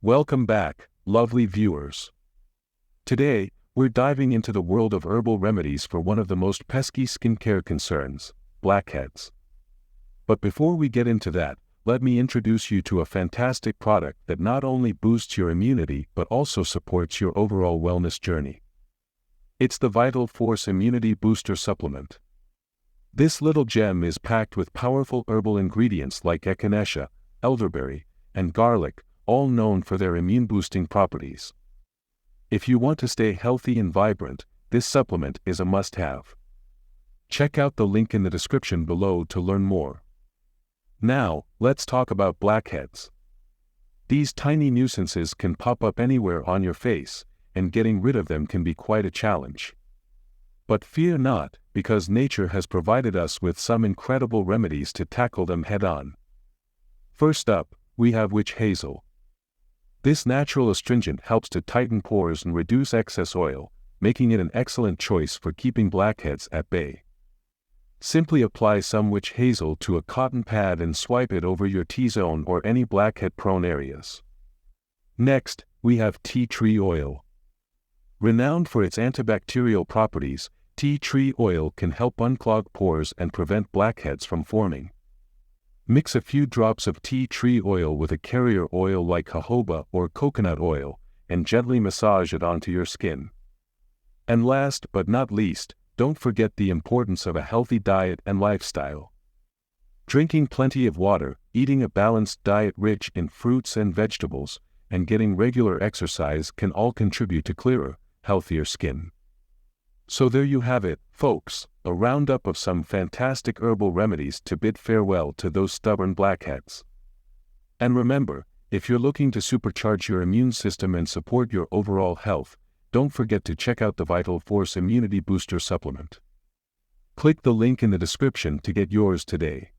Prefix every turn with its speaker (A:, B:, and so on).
A: Welcome back, lovely viewers. Today, we're diving into the world of herbal remedies for one of the most pesky skincare concerns, blackheads. But before we get into that, let me introduce you to a fantastic product that not only boosts your immunity but also supports your overall wellness journey. It's the Vital Force Immunity Booster Supplement. This little gem is packed with powerful herbal ingredients like echinacea, elderberry, and garlic, all known for their immune-boosting properties. If you want to stay healthy and vibrant, this supplement is a must-have. Check out the link in the description below to learn more. Now, let's talk about blackheads. These tiny nuisances can pop up anywhere on your face, and getting rid of them can be quite a challenge. But fear not, because nature has provided us with some incredible remedies to tackle them head-on. First up, we have witch hazel. This natural astringent helps to tighten pores and reduce excess oil, making it an excellent choice for keeping blackheads at bay. Simply apply some witch hazel to a cotton pad and swipe it over your T-zone or any blackhead-prone areas. Next, we have tea tree oil. Renowned for its antibacterial properties, tea tree oil can help unclog pores and prevent blackheads from forming. Mix a few drops of tea tree oil with a carrier oil like jojoba or coconut oil, and gently massage it onto your skin. And last but not least, don't forget the importance of a healthy diet and lifestyle. Drinking plenty of water, eating a balanced diet rich in fruits and vegetables, and getting regular exercise can all contribute to clearer, healthier skin. So there you have it, folks, a roundup of some fantastic herbal remedies to bid farewell to those stubborn blackheads. And remember, if you're looking to supercharge your immune system and support your overall health, don't forget to check out the Vital Force Immunity Booster Supplement. Click the link in the description to get yours today.